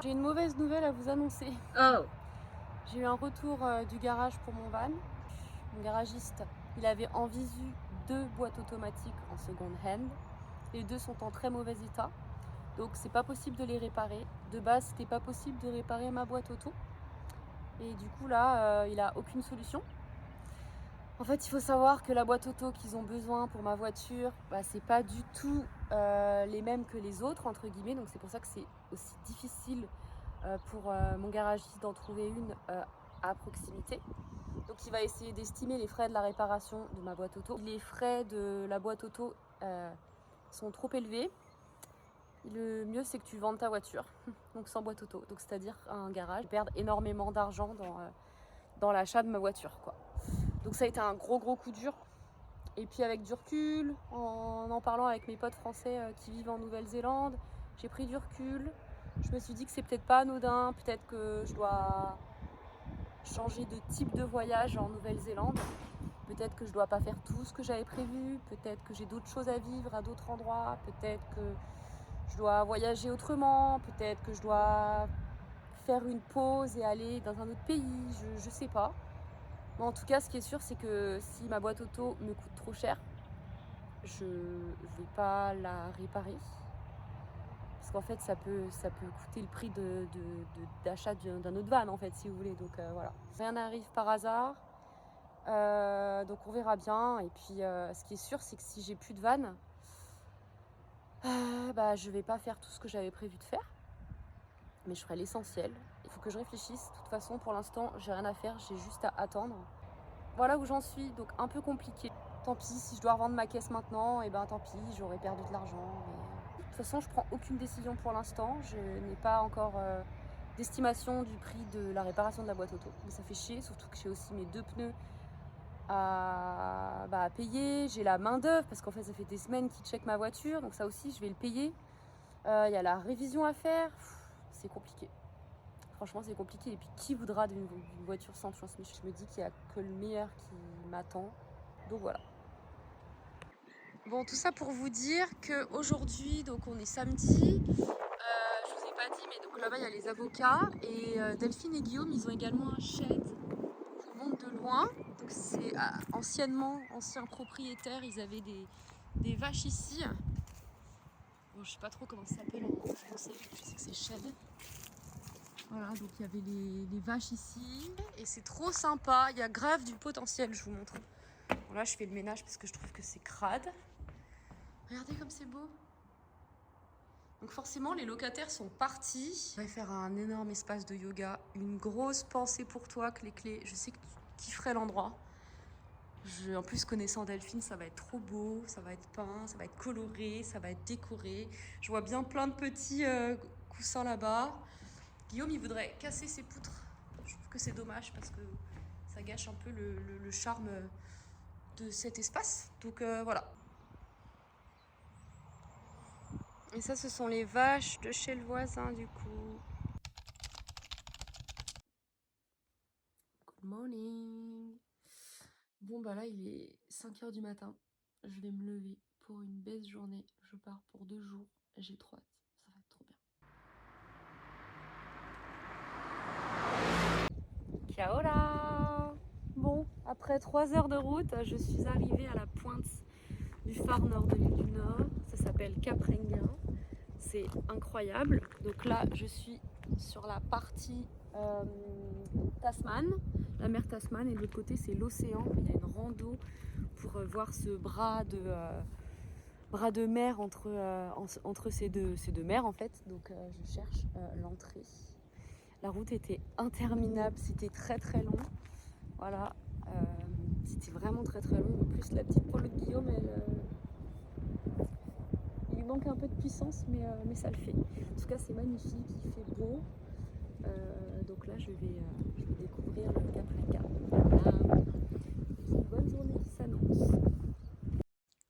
J'ai une mauvaise nouvelle à vous annoncer. Oh, J'ai eu un retour du garage pour mon van. Mon garagiste, il avait en visu 2 boîtes automatiques en second hand. Les 2 sont en très mauvais état. Donc c'est pas possible de les réparer. De base, c'était pas possible de réparer ma boîte auto. Et du coup là, il a aucune solution. En fait, il faut savoir que la boîte auto qu'ils ont besoin pour ma voiture, c'est pas du tout les mêmes que les autres, entre guillemets. Donc c'est pour ça que c'est aussi difficile pour mon garagiste d'en trouver une à proximité. Donc il va essayer d'estimer les frais de la réparation de ma boîte auto. Les frais de la boîte auto sont trop élevés. Le mieux c'est que tu vendes ta voiture, donc sans boîte auto, donc c'est-à-dire un garage. Je perds énormément d'argent dans l'achat de ma voiture, quoi. Donc ça a été un gros coup dur. Et puis avec du recul, en parlant avec mes potes français qui vivent en Nouvelle-Zélande, j'ai pris du recul. Je me suis dit que c'est peut-être pas anodin, peut-être que je dois changer de type de voyage en Nouvelle-Zélande. Peut-être que je dois pas faire tout ce que j'avais prévu, peut-être que j'ai d'autres choses à vivre à d'autres endroits, peut-être que je dois voyager autrement, peut-être que je dois faire une pause et aller dans un autre pays, je sais pas. Mais en tout cas, ce qui est sûr, c'est que si ma boîte auto me coûte trop cher, je vais pas la réparer. Parce qu'en fait, ça peut coûter le prix d'achat d'un autre van, en fait, si vous voulez. Donc voilà. Rien n'arrive par hasard. Donc on verra bien. Et puis ce qui est sûr, c'est que si j'ai plus de van, je vais pas faire tout ce que j'avais prévu de faire. Mais je ferai l'essentiel. Il faut que je réfléchisse. De toute façon, pour l'instant, j'ai rien à faire. J'ai juste à attendre. Voilà où j'en suis. Donc un peu compliqué. Tant pis, si je dois revendre ma caisse maintenant, et tant pis, j'aurais perdu de l'argent. Mais... De toute façon, je prends aucune décision pour l'instant. Je n'ai pas encore d'estimation du prix de la réparation de la boîte auto. Mais ça fait chier, surtout que j'ai aussi mes 2 pneus à payer. J'ai la main d'œuvre parce qu'en fait, ça fait des semaines qu'ils checkent ma voiture. Donc ça aussi, je vais le payer. Il y a la révision à faire. C'est compliqué. Franchement, c'est compliqué. Et puis, qui voudra d'une voiture sans transmission? Je me dis qu'il n'y a que le meilleur qui m'attend. Donc voilà. Bon, tout ça pour vous dire qu'aujourd'hui, donc on est samedi. Je vous ai pas dit, mais donc là-bas il y a les avocats. Et Delphine et Guillaume, ils ont également un shed. Je vous montre de loin. Donc c'est ancien propriétaire, ils avaient des vaches ici. Bon, je sais pas trop comment ça s'appelle en français, je sais que c'est shed. Voilà, donc il y avait les vaches ici. Et c'est trop sympa, il y a grave du potentiel, je vous montre. Bon, là je fais le ménage parce que je trouve que c'est crade. Regardez comme c'est beau. Donc forcément, les locataires sont partis. Je vais faire un énorme espace de yoga. Une grosse pensée pour toi, Clé. Je sais que tu kifferais l'endroit. En plus, connaissant Delphine, ça va être trop beau. Ça va être peint, ça va être coloré, ça va être décoré. Je vois bien plein de petits coussins là-bas. Guillaume, il voudrait casser ses poutres. Je trouve que c'est dommage parce que ça gâche un peu le charme de cet espace. Donc voilà. Et ça, ce sont les vaches de chez le voisin, du coup. Good morning. Bon, là, il est 5 h du matin. Je vais me lever pour une belle journée. Je pars pour 2 jours. J'ai trop hâte. Ça va être trop bien. Ciao là. Bon, après 3 heures de route, je suis arrivée à la pointe du phare nord de l'île du Nord. Ça s'appelle Cap Rengin. C'est incroyable. Donc là, je suis sur la partie Tasman, la mer Tasman, et de l'autre côté, c'est l'océan. Il y a une rando pour voir ce bras de mer entre ces deux mers, en fait. Donc je cherche l'entrée. La route était interminable, c'était très long. Voilà, c'était vraiment très long. En plus, la petite Paul de Guillaume, il lui manque un peu de puissance, mais ça le fait. En tout cas, c'est magnifique, il fait beau. Donc là, je vais découvrir le Cap Renga. Une bonne journée qui s'annonce.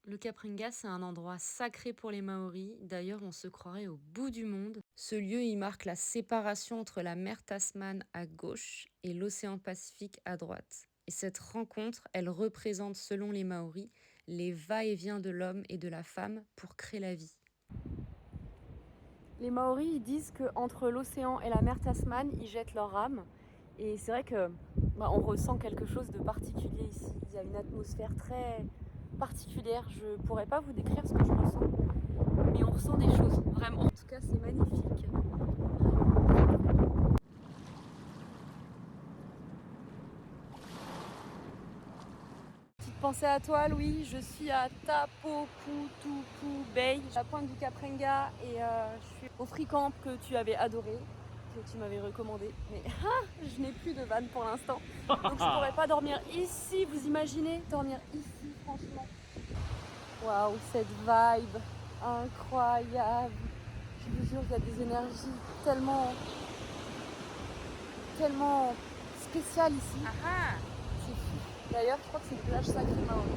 Le Cap Renga, c'est un endroit sacré pour les Maoris. D'ailleurs, on se croirait au bout du monde. Ce lieu, il marque la séparation entre la mer Tasman à gauche et l'océan Pacifique à droite. Et cette rencontre, elle représente, selon les Maoris, les va-et-vient de l'homme et de la femme pour créer la vie. Les Maoris, ils disent qu'entre l'océan et la mer Tasman, ils jettent leur âme. Et c'est vrai que on ressent quelque chose de particulier ici. Il y a une atmosphère très particulière. Je ne pourrais pas vous décrire ce que je ressens, mais on ressent des choses, vraiment. En tout cas, c'est magnifique. Petite pensée à toi, Louis. Je suis à Tapoputupu Bay, à la pointe du Kaprenga, et je suis au free camp que tu avais adoré, que tu m'avais recommandé. Mais je n'ai plus de van pour l'instant, donc je ne pourrais pas dormir ici. Vous imaginez dormir ici, franchement. Waouh, cette vibe incroyable. Je vous jure, il y a des énergies tellement spéciales ici. C'est fou. D'ailleurs, je crois que c'est une plage sacrée maori.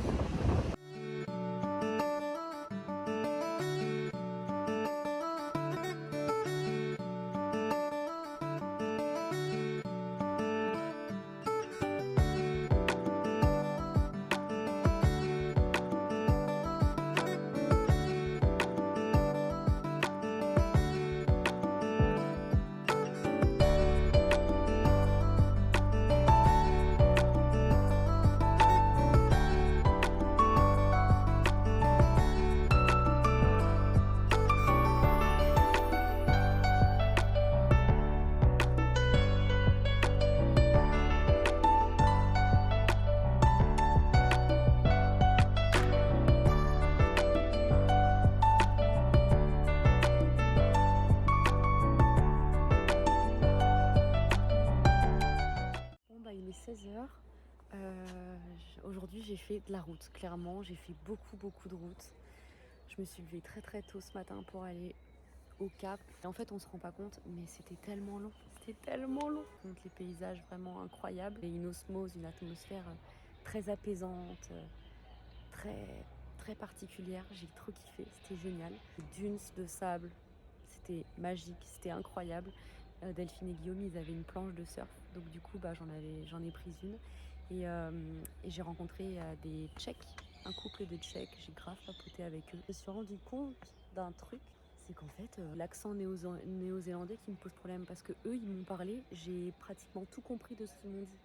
Il est 16h. Aujourd'hui, j'ai fait de la route. Clairement, j'ai fait beaucoup de route. Je me suis levée très tôt ce matin pour aller au Cap. Et en fait, on se rend pas compte, mais c'était tellement long. C'était tellement long. Donc, les paysages vraiment incroyables. Et une osmose, une atmosphère très apaisante, très particulière. J'ai trop kiffé. C'était génial. Les dunes de sable, c'était magique, c'était incroyable. Delphine et Guillaume, ils avaient une planche de surf, donc du coup j'en ai pris une et j'ai rencontré des Tchèques, un couple de Tchèques. J'ai grave papoté avec eux. Je me suis rendu compte d'un truc, c'est qu'en fait l'accent néo-zélandais qui me pose problème, parce que eux ils m'ont parlé, j'ai pratiquement tout compris de ce qu'ils m'ont dit,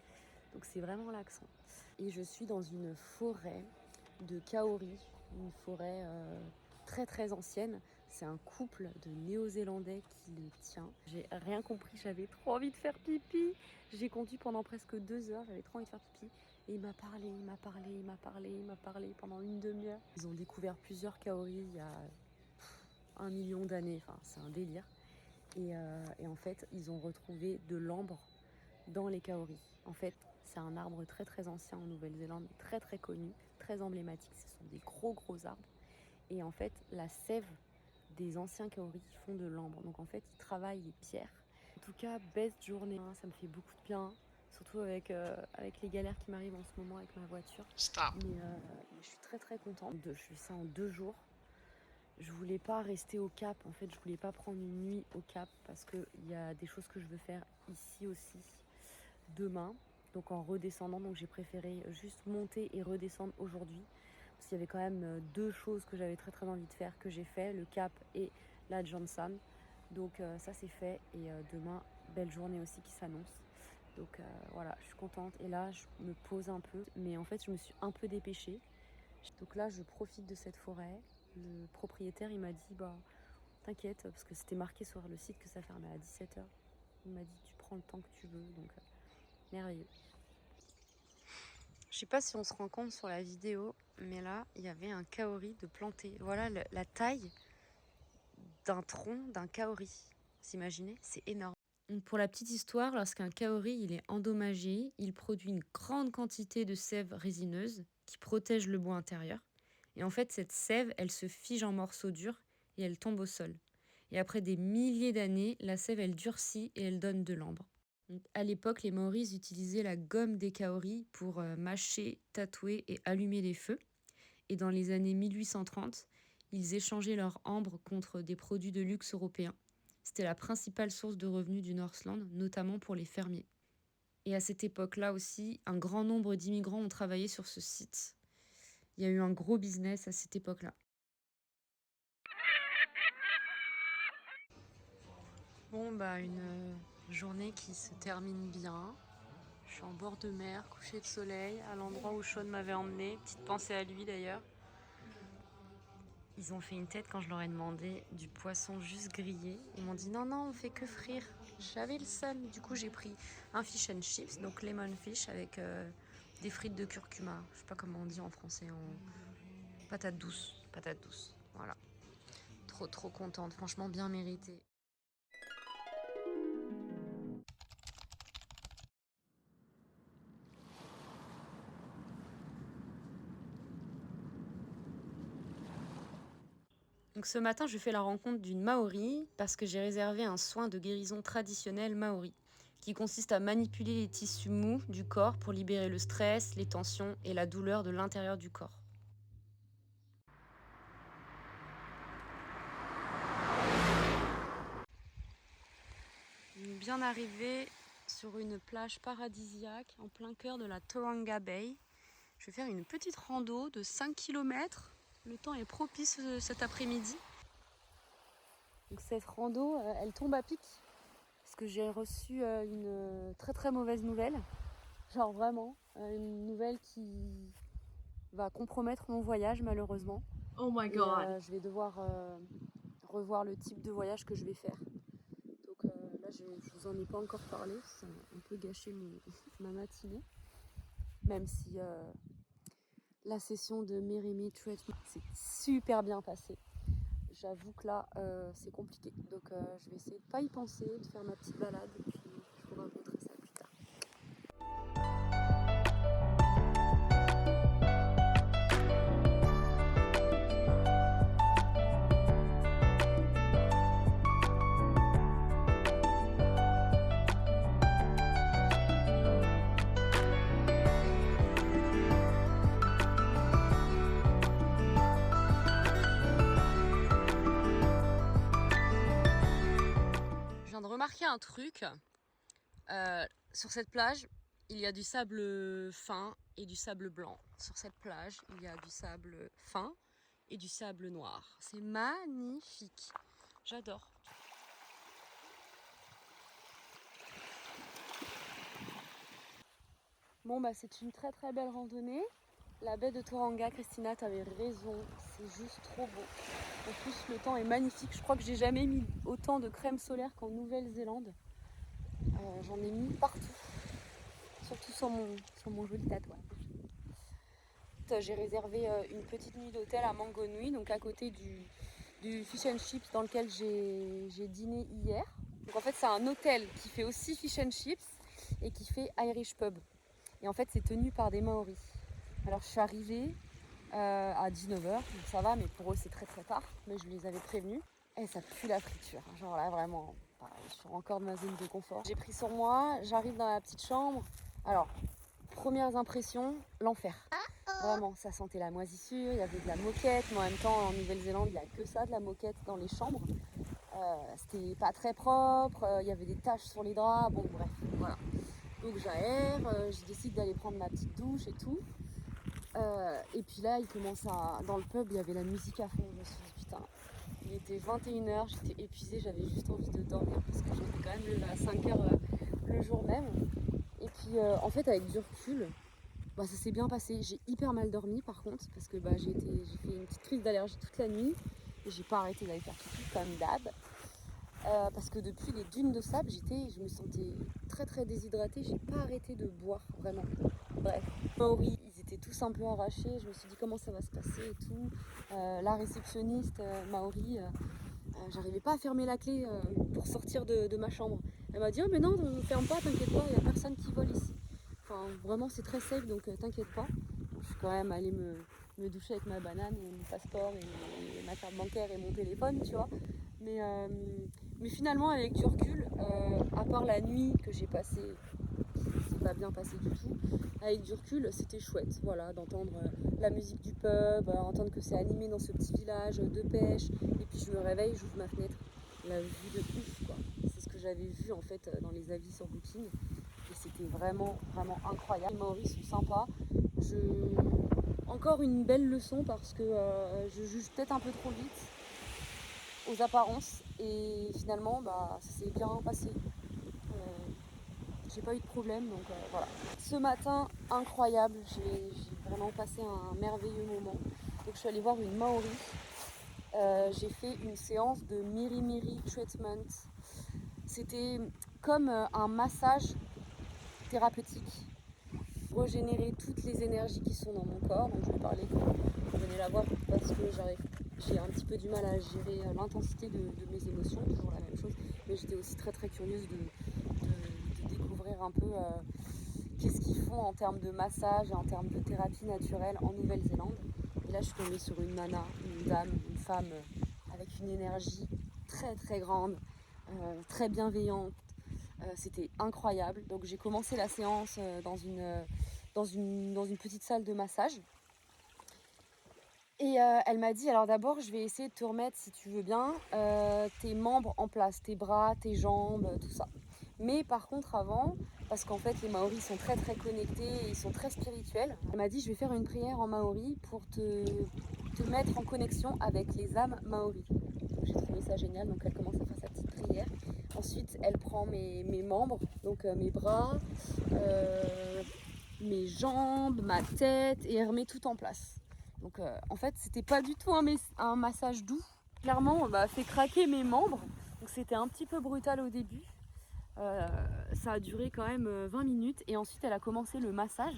donc c'est vraiment l'accent. Et je suis dans une forêt de kauri, une forêt très ancienne. C'est un couple de Néo-Zélandais qui le tient. J'ai rien compris, j'avais trop envie de faire pipi. J'ai conduit pendant presque 2 heures, j'avais trop envie de faire pipi. Et il m'a parlé pendant une demi-heure. Ils ont découvert plusieurs kaoris il y a 1 million d'années, enfin c'est un délire. Et en fait, ils ont retrouvé de l'ambre dans les kaoris. En fait, c'est un arbre très ancien en Nouvelle-Zélande, très connu, très emblématique. Ce sont des gros arbres. Et en fait, la sève des anciens kaoris font de l'ambre. Donc en fait, ils travaillent les pierres. En tout cas, best journée. Ça me fait beaucoup de bien, surtout avec les galères qui m'arrivent en ce moment avec ma voiture. Mais je suis très contente. Je fais ça en 2 jours. Je voulais pas rester au Cap. En fait, je voulais pas prendre une nuit au Cap parce qu'il y a des choses que je veux faire ici aussi demain. Donc en redescendant, donc j'ai préféré juste monter et redescendre aujourd'hui. Parce qu'il y avait quand même 2 choses que j'avais très envie de faire, que j'ai fait, le Cap et la Johnson. Donc ça c'est fait, et demain, belle journée aussi qui s'annonce. Donc voilà, je suis contente. Et là, je me pose un peu, mais en fait, je me suis un peu dépêchée. Donc là, je profite de cette forêt. Le propriétaire, il m'a dit, t'inquiète, parce que c'était marqué sur le site que ça fermait à 17h. Il m'a dit, tu prends le temps que tu veux, donc merveilleux. Je sais pas si on se rend compte sur la vidéo, mais là, il y avait un kaori de planté. Voilà la taille d'un tronc d'un kaori. Vous imaginez? C'est énorme. Donc pour la petite histoire, lorsqu'un kaori il est endommagé, il produit une grande quantité de sève résineuse qui protège le bois intérieur. Et en fait, cette sève, elle se fige en morceaux durs et elle tombe au sol. Et après des milliers d'années, la sève, elle durcit et elle donne de l'ambre. Donc, à l'époque, les Maoris utilisaient la gomme des kaoris pour mâcher, tatouer et allumer les feux. Et dans les années 1830, ils échangeaient leur ambre contre des produits de luxe européens. C'était la principale source de revenus du Northland, notamment pour les fermiers. Et à cette époque-là aussi, un grand nombre d'immigrants ont travaillé sur ce site. Il y a eu un gros business à cette époque-là. Bon bah une journée qui se termine bien. Je suis en bord de mer, coucher de soleil, à l'endroit où Sean m'avait emmené. Petite pensée à lui d'ailleurs. Ils ont fait une tête quand je leur ai demandé du poisson juste grillé. Ils m'ont dit non, non, on fait que frire. J'avais le seum. Du coup, j'ai pris un fish and chips, donc lemon fish avec des frites de curcuma. Je sais pas comment on dit en français, en patate douce. Patate douce, voilà. Trop, trop contente. Franchement, bien mérité. Donc ce matin, je fais la rencontre d'une Maori parce que j'ai réservé un soin de guérison traditionnel Maori qui consiste à manipuler les tissus mous du corps pour libérer le stress, les tensions et la douleur de l'intérieur du corps. Bien arrivé sur une plage paradisiaque en plein cœur de la Tauranga Bay. Je vais faire une petite rando de 5 km. Le temps est propice cet après-midi. Donc cette rando, elle tombe à pic parce que j'ai reçu une très très mauvaise nouvelle. Genre vraiment, une nouvelle qui va compromettre mon voyage malheureusement. Oh my god. Je vais devoir revoir le type de voyage que je vais faire. Donc là, je vous en ai pas encore parlé, ça a un peu gâché ma matinée. Même si la session de Meremy Treatment s'est super bien passée. J'avoue que là, c'est compliqué. Donc je vais essayer de pas y penser, de faire ma petite balade et puis je vous raconterai ça plus tard. Je viens de remarquer un truc. Sur cette plage, il y a du sable fin et du sable blanc. Sur cette plage, il y a du sable fin et du sable noir. C'est magnifique. J'adore. Bon bah c'est une très très belle randonnée. La baie de Tauranga, Christina, t'avais raison, c'est juste trop beau. En plus le temps est magnifique, je crois que j'ai jamais mis autant de crème solaire qu'en Nouvelle-Zélande. J'en ai mis partout, surtout sur mon joli tatouage. J'ai réservé une petite nuit d'hôtel à Mango Nui, donc à côté du fish and chips dans lequel j'ai dîné hier. Donc en fait c'est un hôtel qui fait aussi fish and chips et qui fait Irish pub. Et en fait c'est tenu par des Maoris. Alors je suis arrivée à 19h, donc ça va, mais pour eux c'est très très tard, mais je les avais prévenus. Et ça pue la friture, genre là vraiment, pareil, je suis encore dans ma zone de confort. J'ai pris sur moi, j'arrive dans la petite chambre. Alors, premières impressions, l'enfer. Vraiment, ça sentait la moisissure, il y avait de la moquette, mais en même temps en Nouvelle-Zélande il n'y a que ça, de la moquette dans les chambres. C'était pas très propre, il y avait des taches sur les draps, bon bref, voilà. Donc j'aère, je décide d'aller prendre ma petite douche et tout. Et puis là, dans le pub, il y avait la musique à fond. Je me suis dit, putain, il était 21h, j'étais épuisée, j'avais juste envie de dormir parce que j'étais quand même levée à 5h le jour même. Et puis, en fait, avec du recul, bah, ça s'est bien passé. J'ai hyper mal dormi par contre, parce que j'ai fait une petite crise d'allergie toute la nuit. Et j'ai pas arrêté d'aller faire pipi comme d'hab. Parce que depuis les dunes de sable, je me sentais très très déshydratée. J'ai pas arrêté de boire, vraiment. Bref, Maori, ils étaient tous un peu arrachés. Je me suis dit comment ça va se passer et tout. La réceptionniste Maori, j'arrivais pas à fermer la clé pour sortir de ma chambre. Elle m'a dit oh, mais non, ne ferme pas, t'inquiète pas, il y a personne qui vole ici. Enfin, vraiment, c'est très safe, donc t'inquiète pas. Bon, je suis quand même allée me doucher avec ma banane et mon passeport et ma carte bancaire et mon téléphone, tu vois. Mais finalement, avec du recul, à part la nuit que j'ai passée, qui s'est pas bien passée du tout, avec du recul, c'était chouette, voilà, d'entendre la musique du pub, entendre que c'est animé dans ce petit village de pêche. Et puis je me réveille, j'ouvre ma fenêtre, la vue de ouf, quoi. C'est ce que j'avais vu en fait dans les avis sur Booking. Et c'était vraiment, vraiment incroyable. Les Maoris sont sympas. Encore une belle leçon parce que je juge peut-être un peu trop vite aux apparences. Et finalement, ça s'est bien passé. J'ai pas eu de problème, donc voilà. Ce matin, incroyable, j'ai vraiment passé un merveilleux moment. Donc je suis allée voir une Maori. J'ai fait une séance de Miri Miri Treatment. C'était comme un massage thérapeutique, régénérer toutes les énergies qui sont dans mon corps. Donc je vais parler quand vous venez la voir parce que j'ai un petit peu du mal à gérer l'intensité de mes émotions, toujours la même chose. Mais j'étais aussi très très curieuse de découvrir un peu qu'est-ce qu'ils font en termes de massage et en termes de thérapie naturelle en Nouvelle-Zélande. Et là je suis tombée sur une nana, une dame, une femme avec une énergie très très grande, très bienveillante. C'était incroyable. Donc j'ai commencé la séance dans une petite salle de massage. Et elle m'a dit, alors d'abord je vais essayer de te remettre, si tu veux bien, tes membres en place, tes bras, tes jambes, tout ça. Mais par contre avant, parce qu'en fait les Maoris sont très très connectés, et ils sont très spirituels, elle m'a dit je vais faire une prière en Maori pour te mettre en connexion avec les âmes Maoris. J'ai trouvé ça génial, donc elle commence à faire sa petite prière. Ensuite elle prend mes membres, donc mes bras, mes jambes, ma tête, et elle remet tout en place. Donc en fait c'était pas du tout un massage doux. Clairement on m'a fait craquer mes membres, donc c'était un petit peu brutal au début. Ça a duré quand même 20 minutes et ensuite elle a commencé le massage.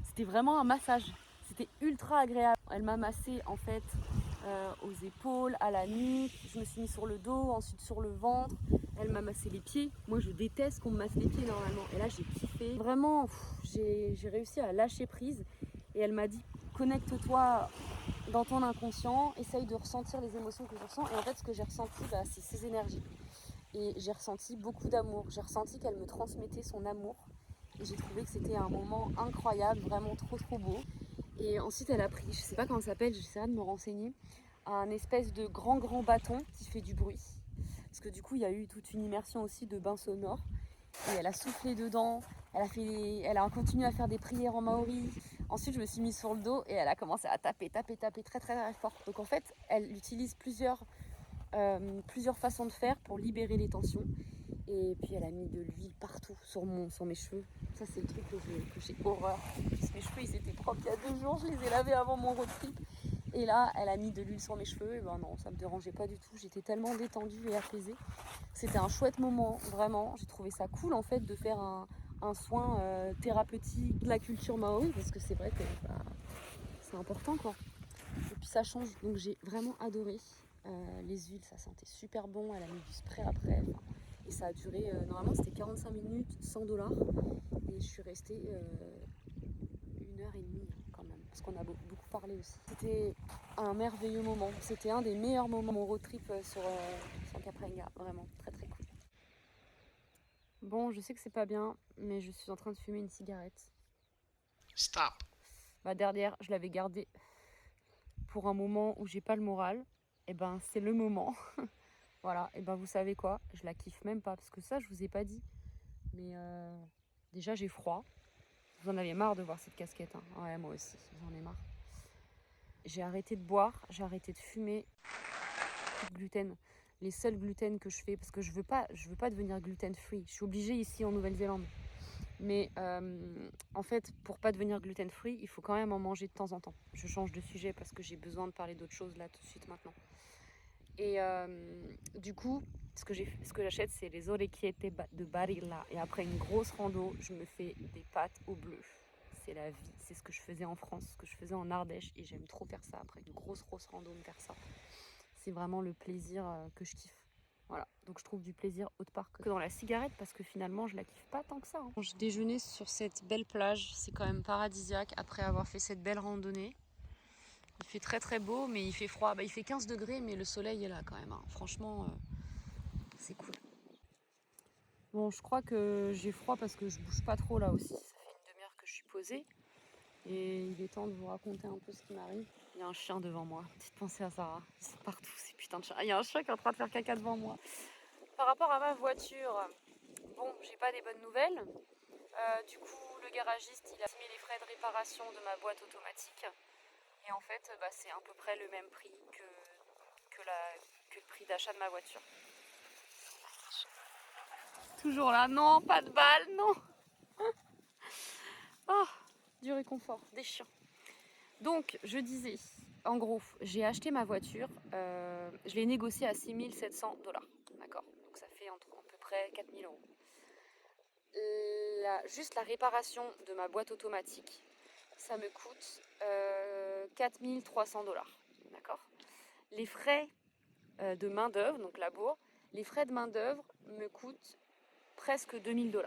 C'était vraiment un massage, c'était ultra agréable. Elle m'a massé en fait aux épaules, à la nuque, je me suis mis sur le dos, ensuite sur le ventre. Elle m'a massé les pieds. Moi je déteste qu'on me masse les pieds normalement. Et là j'ai kiffé. Vraiment, j'ai réussi à lâcher prise. Et elle m'a dit connecte-toi dans ton inconscient, essaye de ressentir les émotions que je ressens. Et en fait ce que j'ai ressenti, c'est ces énergies. Et j'ai ressenti beaucoup d'amour. J'ai ressenti qu'elle me transmettait son amour. Et j'ai trouvé que c'était un moment incroyable, vraiment trop trop beau. Et ensuite elle a pris, je sais pas comment ça s'appelle, j'essaierai de me renseigner, un espèce de grand bâton qui fait du bruit. Parce que du coup il y a eu toute une immersion aussi de bain sonore. Et elle a soufflé dedans, elle a continué à faire des prières en maori. Ensuite je me suis mise sur le dos et elle a commencé à taper très fort. Donc en fait elle utilise plusieurs façons de faire pour libérer les tensions. Et puis elle a mis de l'huile partout sur mes cheveux. Ça c'est le truc que j'ai horreur. Mes cheveux ils étaient propres il y a 2 jours, je les ai lavés avant mon road trip. Et là elle a mis de l'huile sur mes cheveux, et ben non, ça me dérangeait pas du tout. J'étais tellement détendue et apaisée. C'était un chouette moment, vraiment. J'ai trouvé ça cool en fait de faire un soin thérapeutique de la culture maori, parce que c'est vrai que c'est important quoi. Et puis ça change, donc j'ai vraiment adoré. Les huiles, ça sentait super bon. Elle a mis du spray après. Et ça a duré, normalement c'était 45 minutes, 100 $. Et je suis restée 1h30 quand même, parce qu'on a beaucoup parlé aussi. C'était un merveilleux moment. C'était un des meilleurs moments de mon road trip sur Kaprenga. Vraiment, très très cool. Bon, je sais que c'est pas bien, mais je suis en train de fumer une cigarette. Stop. Ma dernière, je l'avais gardée pour un moment où j'ai pas le moral. Et ben c'est le moment. Voilà, et ben vous savez quoi, je la kiffe même pas, parce que ça je vous ai pas dit. Mais déjà j'ai froid. Vous en avez marre de voir cette casquette, hein. Ouais, moi aussi, j'en ai marre. J'ai arrêté de boire, j'ai arrêté de fumer. Plus de gluten. Les seuls gluten que je fais, parce que je veux pas devenir gluten free. Je suis obligée ici en Nouvelle-Zélande. Mais en fait, pour pas devenir gluten free, il faut quand même en manger de temps en temps. Je change de sujet parce que j'ai besoin de parler d'autre chose là tout de suite maintenant. Et du coup, ce que j'achète, c'est les orecchiettes de Barilla. Et après une grosse rando, je me fais des pâtes au bleu. C'est la vie. C'est ce que je faisais en France, ce que je faisais en Ardèche. Et j'aime trop faire ça après une grosse rando, me faire ça. C'est vraiment le plaisir que je kiffe. Voilà, donc je trouve du plaisir autre part que dans la cigarette, parce que finalement je la kiffe pas tant que ça. Je déjeunais sur cette belle plage, c'est quand même paradisiaque après avoir fait cette belle randonnée. Il fait très très beau, mais il fait froid. Il fait 15 degrés, mais le soleil est là quand même, hein. Franchement, c'est cool. Bon, je crois que j'ai froid parce que je bouge pas trop là aussi. Ça fait une demi-heure que je suis posée. Et il est temps de vous raconter un peu ce qui m'arrive. Il y a un chien devant moi. Petite pensée à Sarah. Ils sont partout ces putains de chiens. Il y a un chien qui est en train de faire caca devant moi. Par rapport à ma voiture, bon, j'ai pas des bonnes nouvelles. Du coup, le garagiste, il a estimé les frais de réparation de ma boîte automatique. Et en fait, c'est à peu près le même prix que le prix d'achat de ma voiture. toujours là. Non, pas de balle, non. Oh, du réconfort, des chiens. Donc, je disais, en gros, j'ai acheté ma voiture, je l'ai négociée à 6 700 $. D'accord? Donc, ça fait à peu près 4 000 euros. Juste la réparation de ma boîte automatique, ça me coûte 4 300 $. D'accord? Les frais de main-d'œuvre, donc labour, les frais de main-d'œuvre me coûtent presque 2 000 $.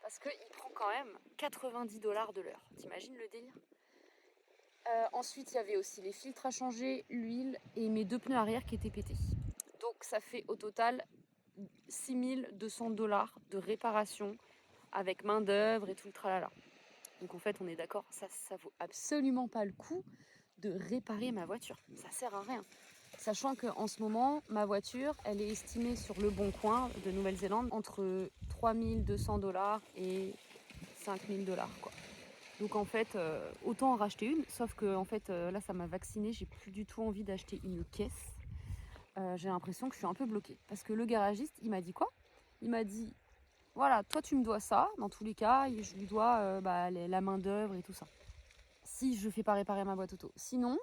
Parce qu'il prend quand même 90 $ de l'heure. T'imagines le délire? Ensuite, il y avait aussi les filtres à changer, l'huile et mes 2 pneus arrière qui étaient pétés. Donc ça fait au total 6 200 $ de réparation avec main d'œuvre et tout le tralala. Donc en fait, on est d'accord, ça vaut absolument pas le coup de réparer ma voiture. Ça sert à rien. Sachant qu'en ce moment, ma voiture, elle est estimée sur Le Bon Coin de Nouvelle-Zélande entre 3 200 $ et 5 000 $, quoi. Donc en fait, autant en racheter une, sauf que en fait, là, ça m'a vaccinée, j'ai plus du tout envie d'acheter une caisse. J'ai l'impression que je suis un peu bloquée. Parce que le garagiste, il m'a dit quoi? Il m'a dit, voilà, toi tu me dois ça, dans tous les cas, et je lui dois la main d'œuvre et tout ça. Si je fais pas réparer ma boîte auto. Sinon,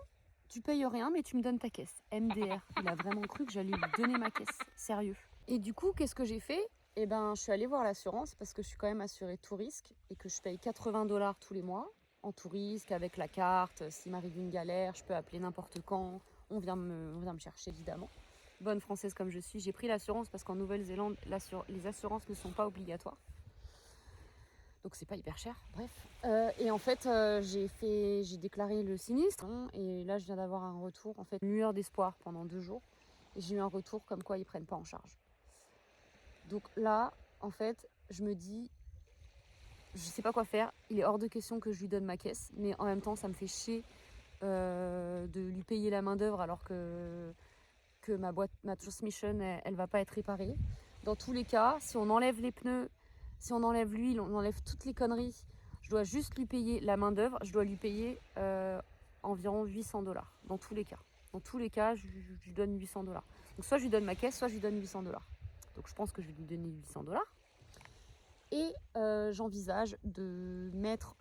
tu payes rien, mais tu me donnes ta caisse. MDR. Il a vraiment cru que j'allais lui donner ma caisse. Sérieux. Et du coup, qu'est-ce que j'ai fait? Eh ben, je suis allée voir l'assurance parce que je suis quand même assurée tout risque et que je paye 80 $ tous les mois en tout risque avec la carte. S'il m'arrive une galère, je peux appeler n'importe quand. On vient me chercher, évidemment. Bonne française comme je suis, j'ai pris l'assurance parce qu'en Nouvelle-Zélande, les assurances ne sont pas obligatoires. Donc c'est pas hyper cher, bref. Et en fait, j'ai déclaré le sinistre et là je viens d'avoir un retour, en fait, une lueur d'espoir pendant 2 jours. Et j'ai eu un retour comme quoi ils prennent pas en charge. Donc là, en fait, je me dis, je sais pas quoi faire. Il est hors de question que je lui donne ma caisse, mais en même temps, ça me fait chier de lui payer la main d'œuvre alors que ma transmission, elle va pas être réparée. Dans tous les cas, si on enlève les pneus, si on enlève l'huile, on enlève toutes les conneries, je dois juste lui payer la main d'œuvre, je dois lui payer environ 800 $. Dans tous les cas. Dans tous les cas, je lui donne 800 $. Donc soit je lui donne ma caisse, soit je lui donne 800 $. Donc je pense que je vais lui donner 800 $. Et j'envisage de mettre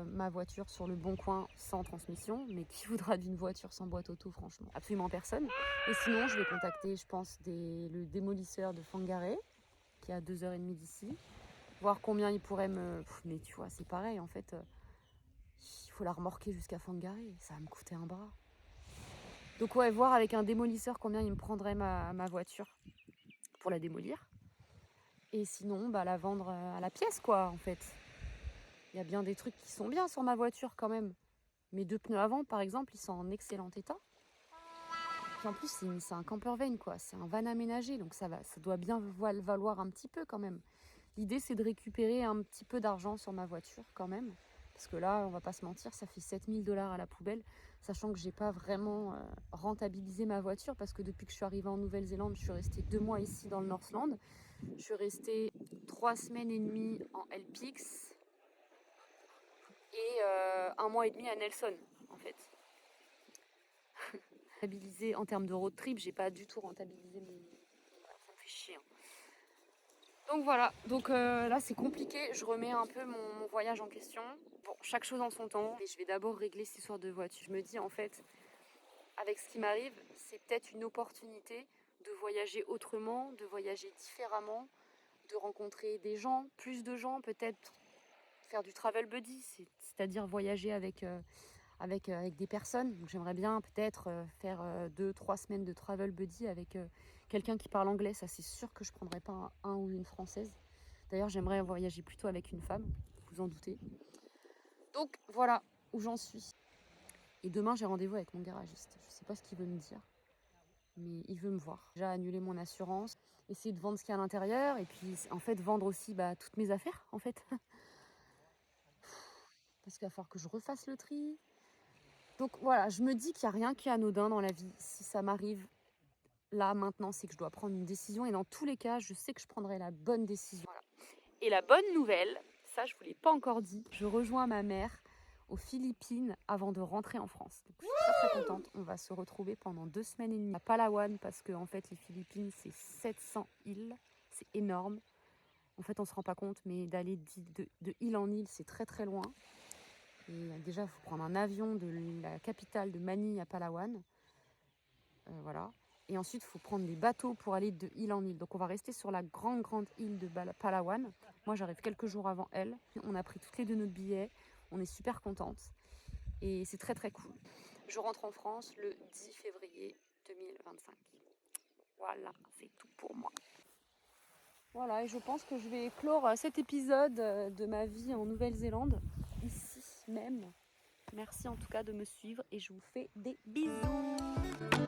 ma voiture sur Le Bon Coin sans transmission. Mais qui voudra d'une voiture sans boîte auto, franchement? Absolument personne. Et sinon, je vais contacter, je pense, le démolisseur de Whangarei, qui est à 2h30 d'ici. Voir combien il pourrait me... Mais tu vois, c'est pareil, en fait. Il faut la remorquer jusqu'à Whangarei. Ça va me coûter un bras. Donc ouais, voir avec un démolisseur combien il me prendrait ma voiture pour la démolir. Et sinon, la vendre à la pièce, quoi, en fait. Il y a bien des trucs qui sont bien sur ma voiture, quand même. Mes 2 pneus avant, par exemple, ils sont en excellent état. Puis en plus, c'est un camper van, quoi. C'est un van aménagé, donc ça doit bien valoir un petit peu, quand même. L'idée, c'est de récupérer un petit peu d'argent sur ma voiture, quand même. Parce que là, on va pas se mentir, ça fait 7 000 $ à la poubelle. Sachant que j'ai pas vraiment rentabilisé ma voiture, parce que depuis que je suis arrivée en Nouvelle-Zélande, je suis restée 2 mois ici dans le Northland. Je suis restée 3 semaines et demie en LPX et 1 mois et demi à Nelson, en fait. Rentabilisé en termes de road trip, j'ai pas du tout rentabilisé mon... Ça me fait chier. Hein. Donc voilà, donc là c'est compliqué, je remets un peu mon voyage en question. Bon, chaque chose en son temps, et je vais d'abord régler cette histoire de voiture. Je me dis en fait, avec ce qui m'arrive, c'est peut-être une opportunité de voyager autrement, de voyager différemment, de rencontrer des gens, plus de gens, peut-être faire du travel buddy, c'est-à-dire voyager avec des personnes. Donc j'aimerais bien peut-être faire 2-3 semaines de travel buddy avec quelqu'un qui parle anglais. Ça, c'est sûr que je ne prendrais pas un ou une française. D'ailleurs, j'aimerais voyager plutôt avec une femme, vous en doutez. Donc voilà où j'en suis. Et demain, j'ai rendez-vous avec mon garagiste. Je ne sais pas ce qu'il veut me dire, mais il veut me voir. J'ai annulé mon assurance, essayer de vendre ce qu'il y a à l'intérieur, et puis en fait vendre aussi toutes mes affaires, en fait. Parce qu'il va falloir que je refasse le tri. Donc voilà, je me dis qu'il n'y a rien qui est anodin dans la vie. Si ça m'arrive là, maintenant, c'est que je dois prendre une décision. Et dans tous les cas, je sais que je prendrai la bonne décision. Voilà. Et la bonne nouvelle, ça, je ne vous l'ai pas encore dit, je rejoins ma mère aux Philippines avant de rentrer en France. Donc, je suis très très contente. On va se retrouver pendant 2 semaines et demie à Palawan parce que en fait, les Philippines, c'est 700 îles. C'est énorme. En fait, on se rend pas compte, mais d'aller de île en île, c'est très très loin. Et déjà, il faut prendre un avion de la capitale de Manille à Palawan. Voilà. Et ensuite, il faut prendre des bateaux pour aller de île en île. Donc, on va rester sur la grande île de Palawan. Moi, j'arrive quelques jours avant elle. On a pris toutes les deux notre billet. On est super contentes. Et c'est très, très cool. Je rentre en France le 10 février 2025. Voilà, c'est tout pour moi. Voilà, et je pense que je vais clore cet épisode de ma vie en Nouvelle-Zélande, ici même. Merci en tout cas de me suivre et je vous fais des bisous.